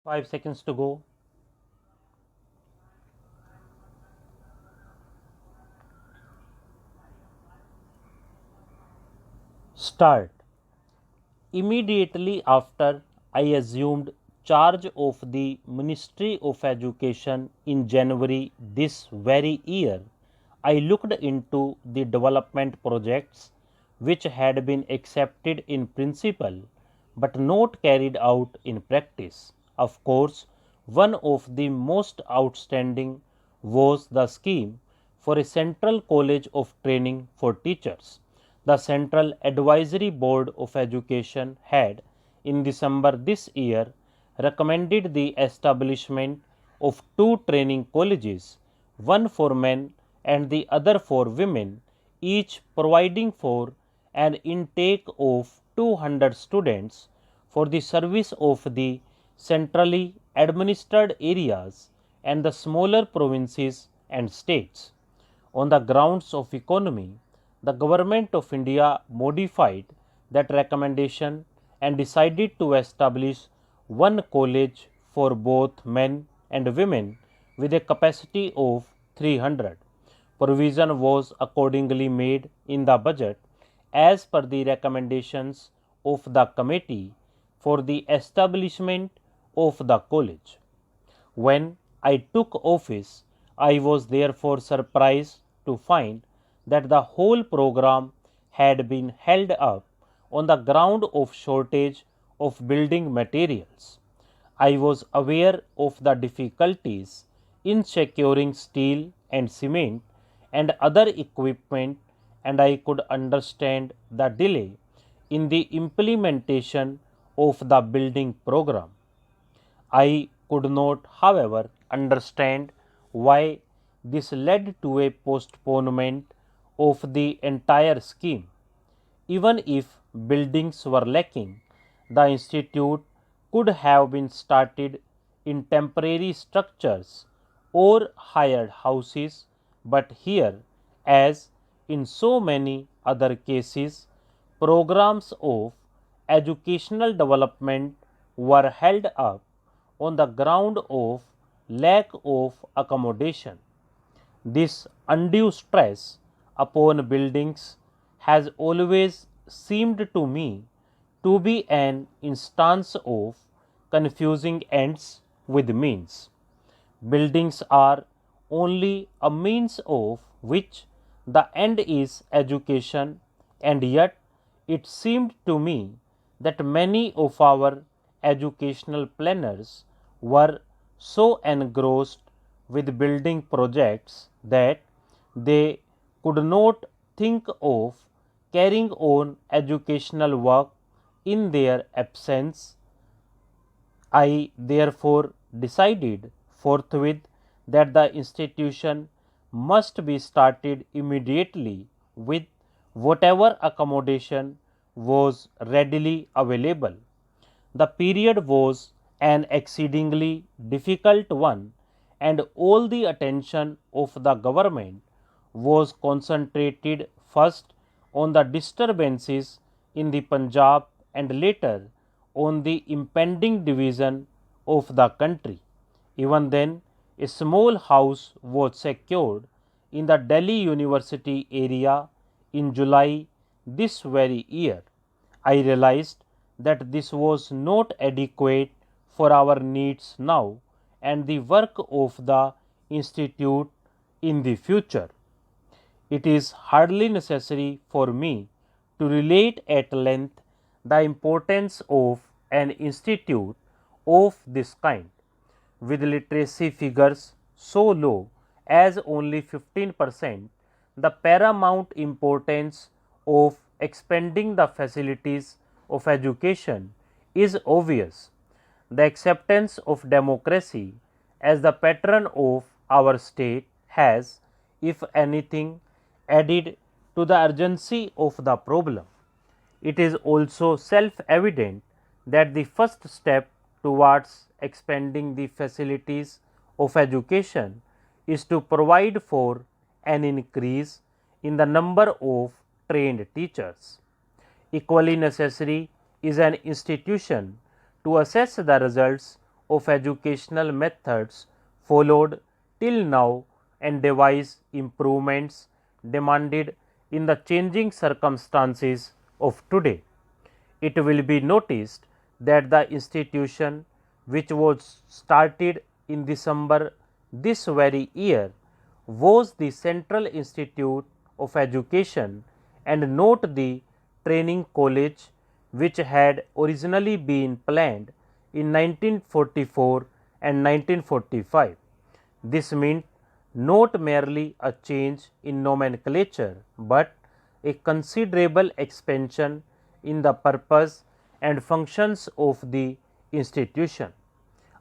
5 seconds to go. Start. Immediately after I assumed charge of the Ministry of Education in January this very year, I looked into the development projects which had been accepted in principle but not carried out in practice. Of course, one of the most outstanding was the scheme for a Central College of Training for Teachers. The Central Advisory Board of Education had, in December this year, recommended the establishment of two training colleges, one for men and the other for women, each providing for an intake of 200 students for the service of the centrally administered areas and the smaller provinces and states. On the grounds of economy, the Government of India modified that recommendation and decided to establish one college for both men and women with a capacity of 300. Provision was accordingly made in the budget as per the recommendations of the committee for the establishment of the college. When I took office, I was therefore surprised to find that the whole program had been held up on the ground of shortage of building materials. I was aware of the difficulties in securing steel and cement and other equipment, and I could understand the delay in the implementation of the building program. I could not, however, understand why this led to a postponement of the entire scheme. Even if buildings were lacking, the institute could have been started in temporary structures or hired houses, but here, as in so many other cases, programs of educational development were held up on the ground of lack of accommodation. This undue stress upon buildings has always seemed to me to be an instance of confusing ends with means. Buildings are only a means of which the end is education, and yet it seemed to me that many of our educational planners were so engrossed with building projects that they could not think of carrying on educational work in their absence. I therefore decided forthwith that the institution must be started immediately with whatever accommodation was readily available. The period was an exceedingly difficult one, and all the attention of the government was concentrated first on the disturbances in the Punjab and later on the impending division of the country. Even then, a small house was secured in the Delhi University area in July this very year. I realized that this was not adequate for our needs now and the work of the institute in the future. It is hardly necessary for me to relate at length the importance of an institute of this kind. With literacy figures so low as only 15%, the paramount importance of expanding the facilities of education is obvious. The acceptance of democracy as the patron of our state has, if anything, added to the urgency of the problem. It is also self evident that the first step towards expanding the facilities of education is to provide for an increase in the number of trained teachers. Equally necessary is an institution to assess the results of educational methods followed till now and devise improvements demanded in the changing circumstances of today. It will be noticed that the institution, which was started in December this very year, was the Central Institute of Education and not the Training College, which had originally been planned in 1944 and 1945. This meant not merely a change in nomenclature, but a considerable expansion in the purpose and functions of the institution.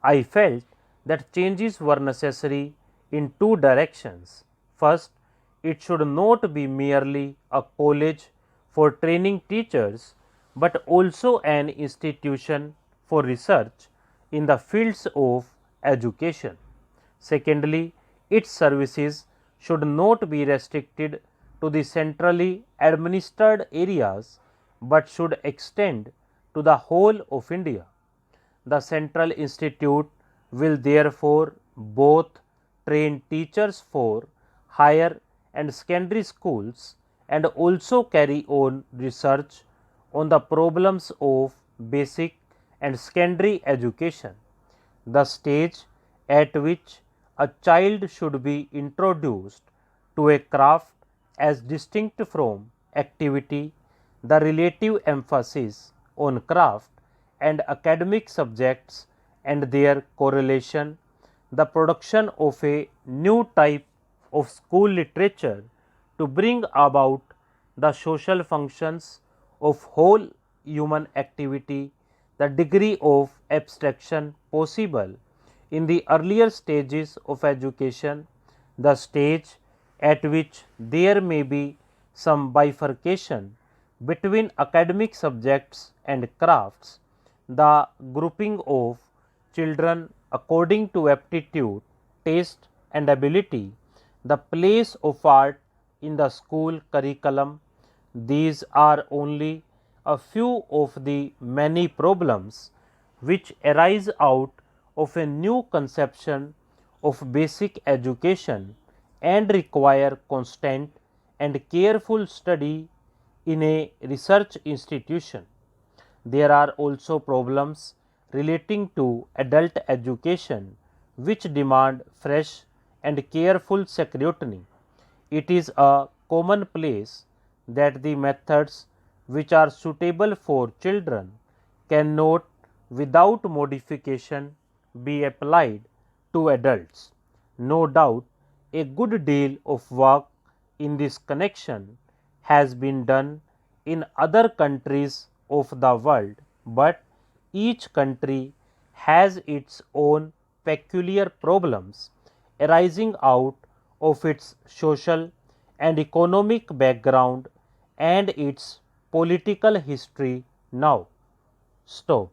I felt that changes were necessary in two directions. First, it should not be merely a college for training teachers, but also an institution for research in the fields of education. Secondly, its services should not be restricted to the centrally administered areas, but should extend to the whole of India. The Central Institute will therefore both train teachers for higher and secondary schools and also carry on research on the problems of basic and secondary education. The stage at which a child should be introduced to a craft as distinct from activity, the relative emphasis on craft and academic subjects and their correlation, the production of a new type of school literature to bring about the social functions of whole human activity, the degree of abstraction possible in the earlier stages of education, the stage at which there may be some bifurcation between academic subjects and crafts, the grouping of children according to aptitude, taste and ability, the place of art in the school curriculum. These are only a few of the many problems which arise out of a new conception of basic education and require constant and careful study in a research institution. There are also problems relating to adult education which demand fresh and careful scrutiny. It is a commonplace that the methods which are suitable for children cannot without modification be applied to adults. No doubt a good deal of work in this connection has been done in other countries of the world, but each country has its own peculiar problems arising out of its social and economic background and its political history. Now, stop.